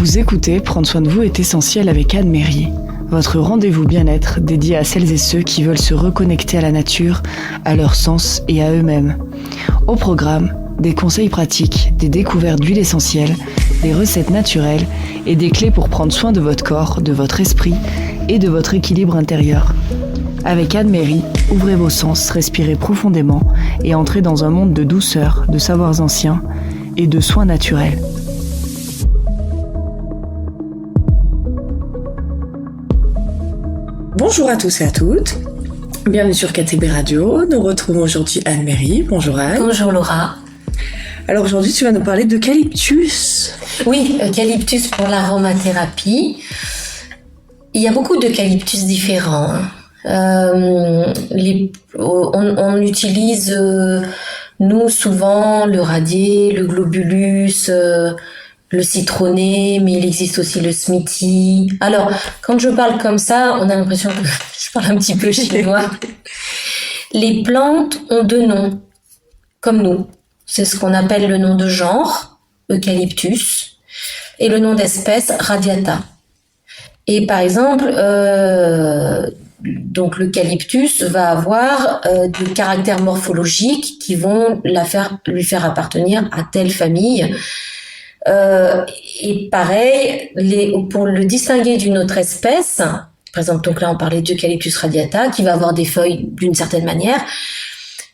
Vous écoutez Prendre soin de vous est essentiel avec Anne Méry, votre rendez-vous bien-être dédié à celles et ceux qui veulent se reconnecter à la nature, à leur sens et à eux-mêmes. Au programme, des conseils pratiques, des découvertes d'huiles essentielles, des recettes naturelles et des clés pour prendre soin de votre corps, de votre esprit et de votre équilibre intérieur. Avec Anne Méry, ouvrez vos sens, respirez profondément et entrez dans un monde de douceur, de savoirs anciens et de soins naturels. Bonjour à tous et à toutes, bienvenue sur KTB Radio. Nous retrouvons aujourd'hui Anne Méry. Bonjour Anne. Bonjour Laura. Alors aujourd'hui tu vas nous parler d'eucalyptus. Oui, eucalyptus pour l'aromathérapie. Il y a beaucoup d'eucalyptus différents. On utilise, nous souvent, le radier, le globulus, le citronné, mais il existe aussi le smithi. Alors, quand je parle comme ça, on a l'impression que je parle un petit peu chinois. Les plantes ont deux noms, comme nous. C'est ce qu'on appelle le nom de genre, eucalyptus, et le nom d'espèce, radiata. Et par exemple, donc l'eucalyptus va avoir des caractères morphologiques qui vont lui faire appartenir à telle famille. Et pareil, pour le distinguer d'une autre espèce, par exemple, donc là on parlait d'Eucalyptus radiata, qui va avoir des feuilles d'une certaine manière.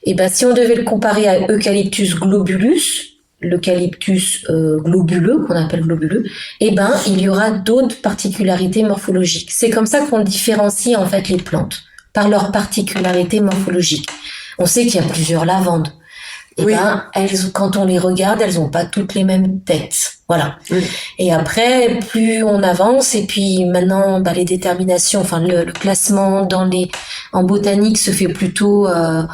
Et ben si on devait le comparer à Eucalyptus globulus, l'eucalyptus globuleux, qu'on appelle globuleux, et ben il y aura d'autres particularités morphologiques. C'est comme ça qu'on différencie en fait les plantes, par leurs particularités morphologiques. On sait qu'il y a plusieurs lavandes. Et oui. Ben, quand on les regarde, elles ont pas toutes les mêmes têtes. Voilà. Oui. Et après, plus on avance, et puis maintenant, les déterminations, enfin, le classement en botanique se fait plutôt, à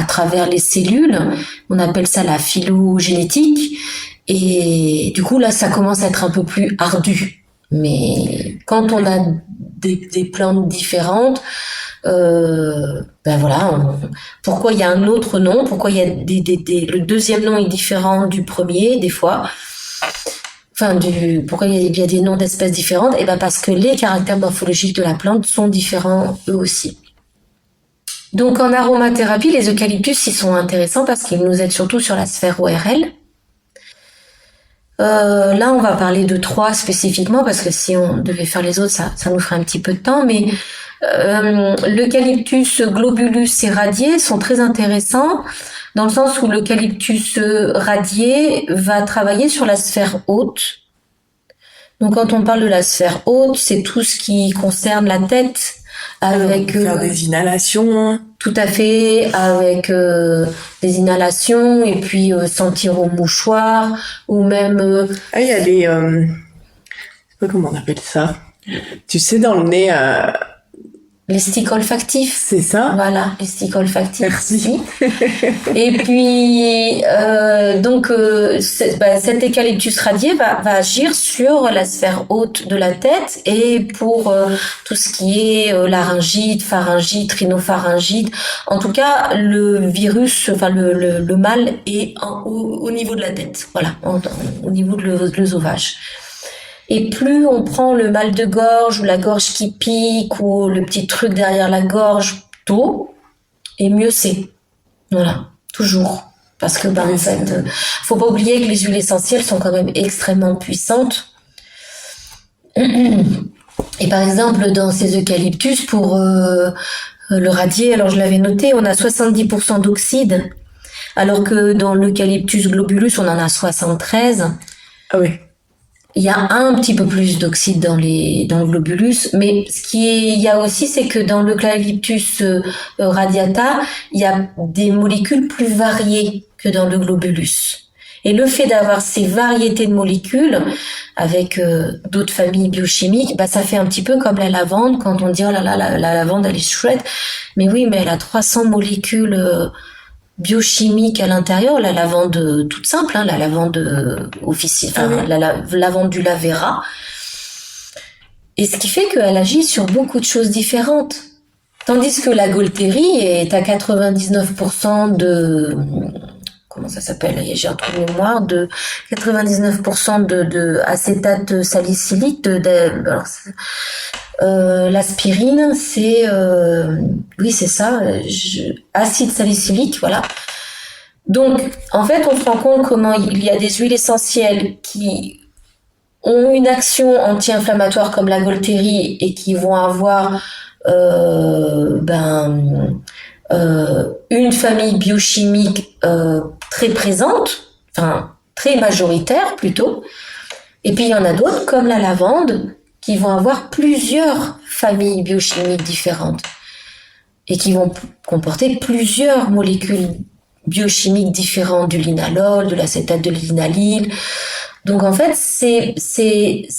travers les cellules. On appelle ça la phylogénétique. Et du coup, là, ça commence à être un peu plus ardu. Mais quand on a des plantes différentes, pourquoi il y a un autre nom, pourquoi il y a le deuxième nom est différent du premier des fois, pourquoi il y a des noms d'espèces différentes, et ben parce que les caractères morphologiques de la plante sont différents eux aussi. Donc en aromathérapie, les eucalyptus ils sont intéressants parce qu'ils nous aident surtout sur la sphère ORL. Là, on va parler de 3 spécifiquement parce que si on devait faire les autres, ça nous ferait un petit peu de temps. Mais l'eucalyptus globulus et radier sont très intéressants dans le sens où l'eucalyptus radier va travailler sur la sphère haute. Donc, quand on parle de la sphère haute, c'est tout ce qui concerne la tête. Avec faire des inhalations. Tout à fait, avec des inhalations et puis sentir au mouchoir ou même. Il y a des comment on appelle ça? Tu sais, dans le nez. Les sticks olfactifs. C'est ça. Voilà, les sticks olfactifs. Merci. Et puis cet eucalyptus radié va agir sur la sphère haute de la tête et pour tout ce qui est laryngite, pharyngite, rhinopharyngite. En tout cas, le virus, le mal est au niveau de la tête. Voilà, au niveau de l'œsophage. Et plus on prend le mal de gorge ou la gorge qui pique ou le petit truc derrière la gorge tôt, et mieux c'est. Voilà, toujours. Parce que en fait, faut pas oublier que les huiles essentielles sont quand même extrêmement puissantes. Et par exemple, dans ces eucalyptus, pour le radier, alors je l'avais noté, on a 70% d'oxyde, alors que dans l'eucalyptus globulus, on en a 73. Ah oui. Il y a un petit peu plus d'oxyde dans le globulus, mais il y a aussi, c'est que dans l'eucalyptus radiata, il y a des molécules plus variées que dans le globulus. Et le fait d'avoir ces variétés de molécules avec d'autres familles biochimiques, ça fait un petit peu comme la lavande quand on dit oh là là, la lavande elle est chouette, mais oui, mais elle a 300 molécules biochimique à l'intérieur, la lavande toute simple, la lavande officielle, la lavande du Lavera. Et ce qui fait qu'elle agit sur beaucoup de choses différentes. Tandis que la Gaultérie est à 99% comment ça s'appelle, j'ai un trou de mémoire, de 99% de acétate salicylique, l'aspirine, c'est oui, c'est ça, acide salicylique, voilà. Donc, en fait, on se rend compte comment il y a des huiles essentielles qui ont une action anti-inflammatoire comme la Golterie et qui vont avoir une famille biochimique très présente, enfin très majoritaire plutôt. Et puis il y en a d'autres comme la lavande qui vont avoir plusieurs familles biochimiques différentes et qui vont comporter plusieurs molécules biochimiques différentes, du linalol, de l'acétate de linalyle. Donc en fait, ces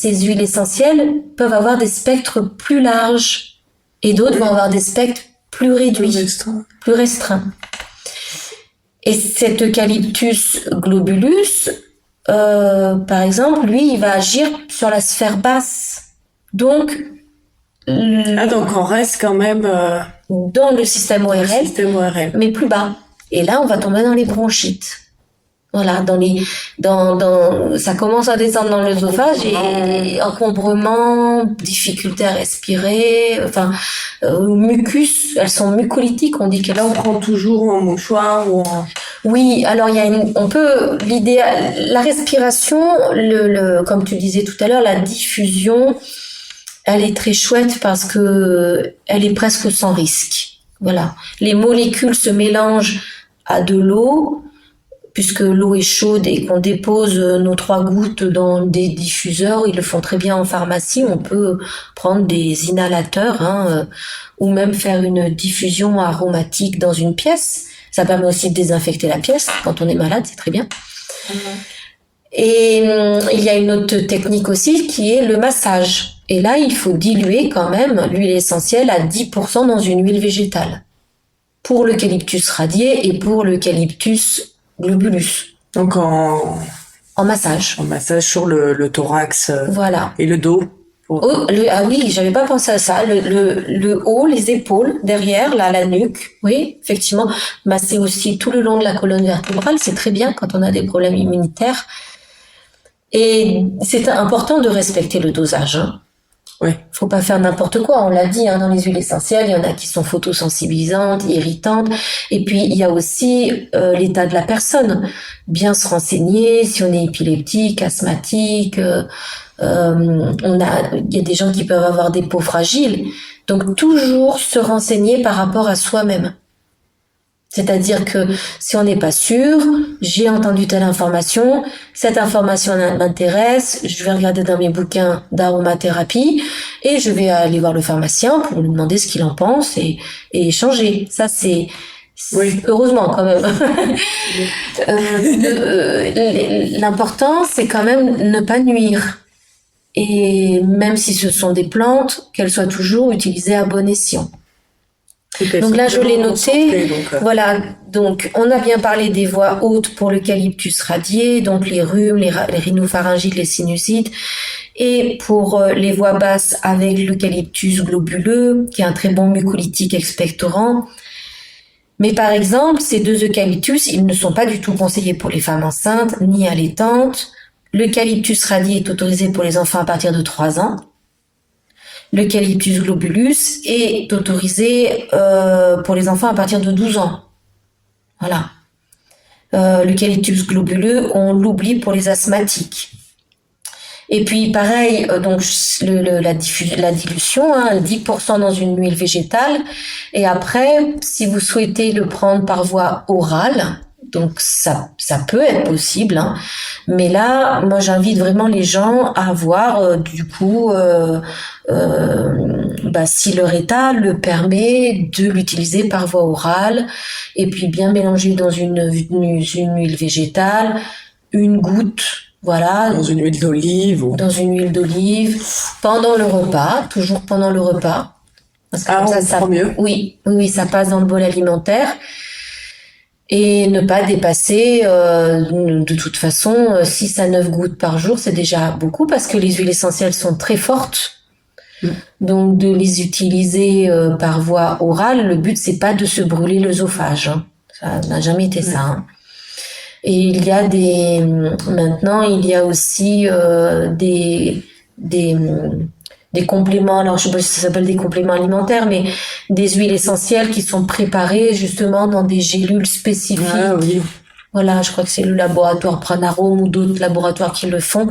huiles essentielles peuvent avoir des spectres plus larges et d'autres vont avoir des spectres plus réduits, plus restreints. Et cet Eucalyptus globulus, par exemple, lui, il va agir sur la sphère basse. Donc on reste quand même dans le système ORL, mais plus bas. Et là, on va tomber dans les bronchites. Voilà, ça commence à descendre dans l'œsophage et encombrement, difficulté à respirer, mucus, elles sont mucolytiques, on dit qu'elles on prend toujours un mouchoir ou un... Oui, alors l'idéal, la respiration, comme tu disais tout à l'heure, la diffusion, elle est très chouette parce que elle est presque sans risque. Voilà, les molécules se mélangent à de l'eau, puisque l'eau est chaude et qu'on dépose nos 3 gouttes dans des diffuseurs, ils le font très bien en pharmacie, on peut prendre des inhalateurs, ou même faire une diffusion aromatique dans une pièce. Ça permet aussi de désinfecter la pièce quand on est malade, c'est très bien. Et il y a une autre technique aussi qui est le massage. Et là, il faut diluer quand même l'huile essentielle à 10% dans une huile végétale. Pour l'Eucalyptus radié et pour l'Eucalyptus globulus. Donc en massage. En massage sur le thorax. Voilà. Et le dos. Ah oui, j'avais pas pensé à ça. Le haut, les épaules, derrière, là, la nuque. Oui, effectivement. Masser aussi tout le long de la colonne vertébrale, c'est très bien quand on a des problèmes immunitaires. Et c'est important de respecter le dosage. Oui. Faut pas faire n'importe quoi. On l'a dit, dans les huiles essentielles, il y en a qui sont photosensibilisantes, irritantes. Et puis, il y a aussi l'état de la personne. Bien se renseigner si on est épileptique, asthmatique. Il y a des gens qui peuvent avoir des peaux fragiles. Donc, toujours se renseigner par rapport à soi-même. C'est-à-dire que si on n'est pas sûr, j'ai entendu telle information, cette information m'intéresse, je vais regarder dans mes bouquins d'aromathérapie et je vais aller voir le pharmacien pour lui demander ce qu'il en pense et échanger. Ça, c'est oui. Heureusement quand même. L'important, c'est quand même ne pas nuire. Et même si ce sont des plantes, qu'elles soient toujours utilisées à bon escient. Donc là, je l'ai noté. Voilà. Donc, on a bien parlé des voies hautes pour l'Eucalyptus radié, donc les rhumes, les rhinopharyngites, les sinusites, et pour les voies basses avec l'Eucalyptus globuleux, qui est un très bon mucolytique expectorant. Mais par exemple, ces 2 eucalyptus, ils ne sont pas du tout conseillés pour les femmes enceintes ni allaitantes. L'Eucalyptus radié est autorisé pour les enfants à partir de 3 ans. L'Eucalyptus globulus est autorisé pour les enfants à partir de 12 ans. Voilà. L'Eucalyptus globuleux, on l'oublie pour les asthmatiques. Et puis pareil, donc la dilution, 10% dans une huile végétale. Et après, si vous souhaitez le prendre par voie orale, donc ça peut être possible, mais là, moi j'invite vraiment les gens à voir si leur état le permet, de l'utiliser par voie orale et puis bien mélanger dans une huile végétale, une goutte. Voilà. Dans une huile d'olive. Dans une huile d'olive, pendant le repas, toujours pendant le repas. Parce que ça prend mieux. Oui, ça passe dans le bol alimentaire. Et ne pas dépasser, de toute façon, 6 à 9 gouttes par jour, c'est déjà beaucoup parce que les huiles essentielles sont très fortes. Donc, de les utiliser par voie orale, le but, c'est pas de se brûler l'œsophage. Ça n'a jamais été ça. Et maintenant, il y a aussi des compléments, alors je sais pas si ça s'appelle des compléments alimentaires, mais des huiles essentielles qui sont préparées justement dans des gélules spécifiques. Ah oui. Voilà, je crois que c'est le laboratoire Pranarome ou d'autres laboratoires qui le font,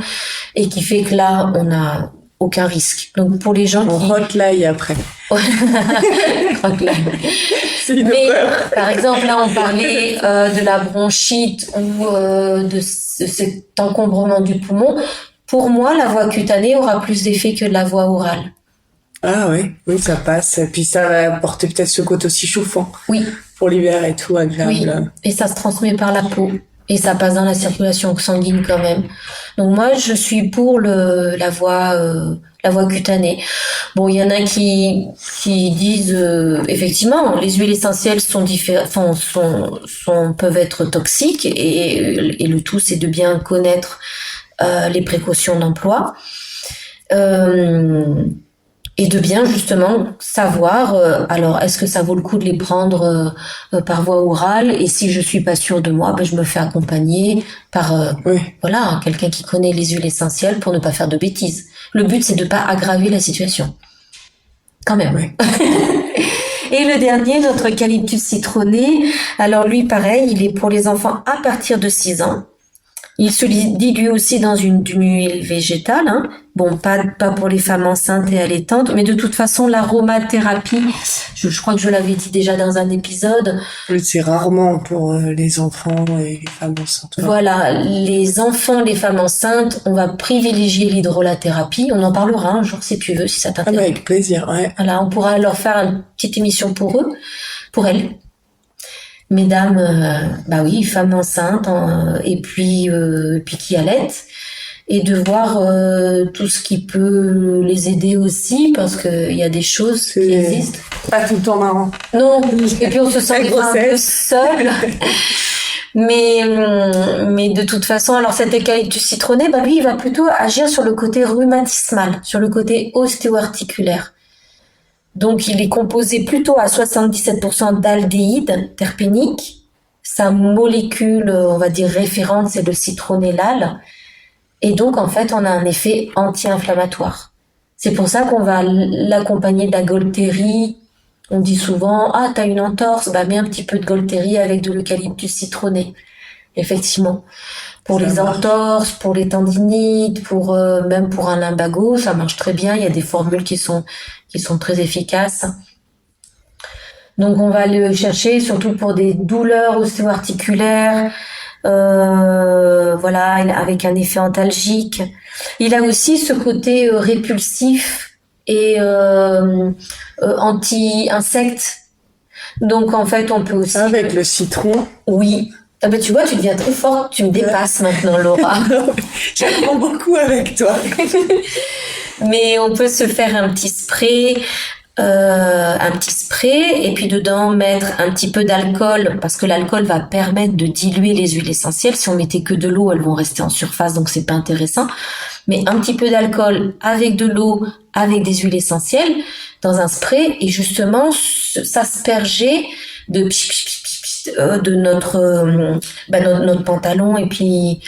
et qui fait que là, on n'a aucun risque. Donc pour les gens on rote l'ail après. C'est une horreur. Par exemple, là, on parlait de la bronchite ou de cet encombrement du poumon. Pour moi, la voie cutanée aura plus d'effet que la voie orale. Ah oui, ça passe. Et puis ça va apporter peut-être ce côté aussi chauffant. Oui. Pour l'hiver et tout, agréable. Oui, et ça se transmet par la peau. Et ça passe dans la circulation sanguine quand même. Donc moi, je suis pour la voie cutanée. Bon, il y en a qui disent effectivement, les huiles essentielles peuvent être toxiques et le tout c'est de bien connaître les précautions d'emploi. Et de bien justement savoir, alors est-ce que ça vaut le coup de les prendre par voie orale, et si je suis pas sûre de moi, je me fais accompagner par quelqu'un qui connaît les huiles essentielles pour ne pas faire de bêtises. Le but c'est de pas aggraver la situation. Quand même. Oui. Et le dernier, notre eucalyptus citronné, alors lui pareil, il est pour les enfants à partir de 6 ans. Il se dilue aussi dans une huile végétale, hein. Bon, pas pour les femmes enceintes et allaitantes, mais de toute façon, l'aromathérapie, je crois que je l'avais dit déjà dans un épisode. C'est rarement pour les enfants et les femmes enceintes. Voilà, les enfants, les femmes enceintes, on va privilégier l'hydrolathérapie. On en parlera un jour si tu veux, si ça t'intéresse. Avec plaisir, ouais. Voilà, on pourra leur faire une petite émission pour elles. Mesdames, femmes enceintes, et puis qui allaitent, et de voir tout ce qui peut les aider aussi, parce que il y a des choses qui existent. Pas tout le temps marrant. Non, et puis on se sent des fois un peu seul. Mais de toute façon, alors cet eucalyptus citronné, lui, il va plutôt agir sur le côté rhumatismal, sur le côté ostéo-articulaire. Donc, il est composé plutôt à 77% d'aldéhyde terpénique. Sa molécule, on va dire référente, c'est le citronnellal. Et donc, en fait, on a un effet anti-inflammatoire. C'est pour ça qu'on va l'accompagner de la Golterie. On dit souvent, t'as une entorse, mets un petit peu de Golterie avec de l'eucalyptus citronné. Effectivement. Pour les entorses, pour les tendinites, même pour un lumbago, ça marche très bien. Il y a des formules qui sont très efficaces. Donc on va le chercher surtout pour des douleurs ostéo-articulaires, avec un effet antalgique. Il a aussi ce côté répulsif et anti-insecte. Donc en fait on peut aussi... Avec le citron. Oui. Tu vois, tu deviens très forte, tu me dépasses maintenant, Laura. J'apprends beaucoup avec toi. Mais on peut se faire un petit spray, et puis dedans mettre un petit peu d'alcool, parce que l'alcool va permettre de diluer les huiles essentielles. Si on mettait que de l'eau, elles vont rester en surface, donc c'est pas intéressant. Mais un petit peu d'alcool avec de l'eau, avec des huiles essentielles, dans un spray, et justement s'asperger de notre pantalon et puis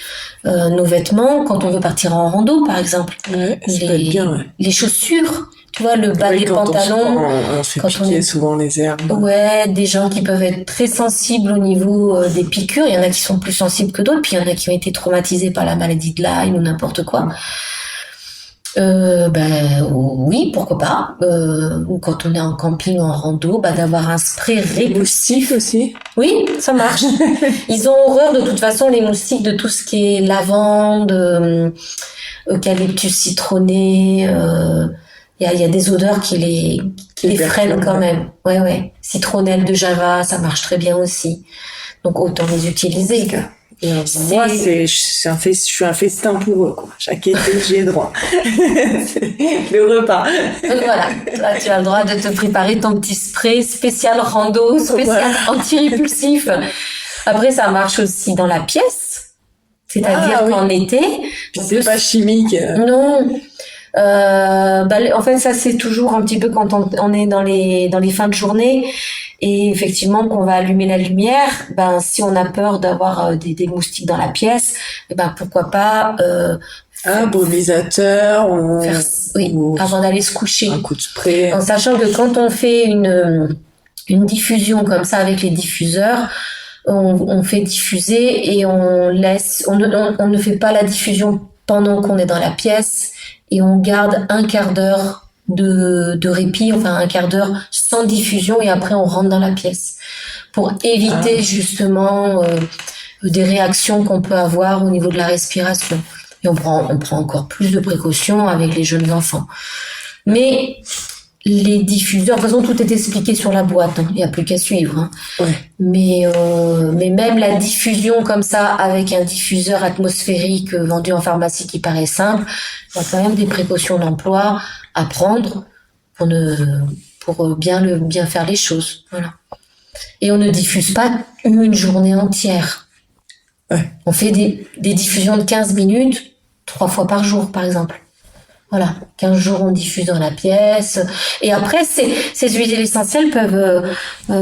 nos vêtements quand on veut partir en rando, par exemple. Ouais, ça peut être bien, ouais. Les chaussures, tu vois, le bas des pantalons. On se fait piquer souvent les herbes. Ouais, des gens qui peuvent être très sensibles au niveau des piqûres. Il y en a qui sont plus sensibles que d'autres, puis il y en a qui ont été traumatisés par la maladie de Lyme ou n'importe quoi. Oui, pourquoi pas. Ou quand on est en camping, en rando, d'avoir un spray répulsif aussi. Oui, ça marche. Ils ont horreur de toute façon, les moustiques, de tout ce qui est lavande, eucalyptus citronné. Il y a des odeurs qui les freinent quand même. Ouais. Citronnelle de Java, ça marche très bien aussi. Donc autant les utiliser. Moi, je suis un festin pour eux, quoi. Chaque été, j'y ai droit. Le repas. Donc voilà, là, tu as le droit de te préparer ton petit spray spécial rando, spécial anti-répulsif. Après, ça marche aussi dans la pièce. C'est-à-dire qu'en été... C'est pas chimique. Non. En fait, ça c'est toujours un petit peu quand on est dans les fins de journée et effectivement qu'on va allumer la lumière. Si on a peur d'avoir des moustiques dans la pièce, pourquoi pas un brumisateur avant d'aller se coucher. Un coup de spray. En sachant que quand on fait une diffusion comme ça avec les diffuseurs, on fait diffuser et on ne fait pas la diffusion pendant qu'on est dans la pièce et on garde un quart d'heure de répit, enfin un quart d'heure sans diffusion et après on rentre dans la pièce pour éviter justement des réactions qu'on peut avoir au niveau de la respiration. Et on prend encore plus de précautions avec les jeunes enfants. Mais les diffuseurs, de toute façon, tout est expliqué sur la boîte. Il n'y a plus qu'à suivre. Hein. Ouais. Mais même la diffusion comme ça, avec un diffuseur atmosphérique vendu en pharmacie qui paraît simple, il y a quand même des précautions d'emploi à prendre pour bien faire les choses. Voilà. Et on ne diffuse pas une journée entière. Ouais. On fait des diffusions de 15 minutes, 3 fois par jour, par exemple. Voilà, 15 jours on diffuse dans la pièce. Et après, ces huiles essentielles peuvent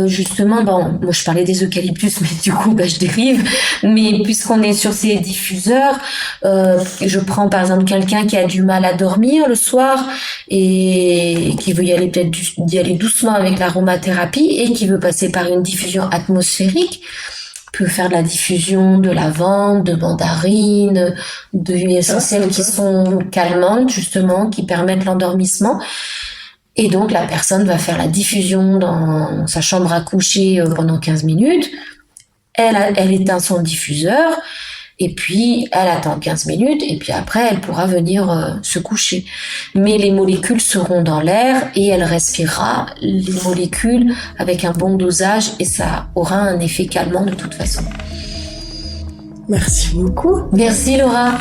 justement, moi je parlais des eucalyptus, mais du coup je dérive. Mais puisqu'on est sur ces diffuseurs, je prends par exemple quelqu'un qui a du mal à dormir le soir et qui veut y aller doucement avec l'aromathérapie et qui veut passer par une diffusion atmosphérique. Peut faire de la diffusion de lavande, de mandarine, de huiles essentielles qui sont calmantes justement, qui permettent l'endormissement. Et donc la personne va faire la diffusion dans sa chambre à coucher pendant 15 minutes. Elle éteint son diffuseur et puis elle attend 15 minutes et puis après elle pourra venir se coucher. Mais les molécules seront dans l'air et elle respirera les molécules avec un bon dosage et ça aura un effet calmant de toute façon. Merci beaucoup. Merci Laura.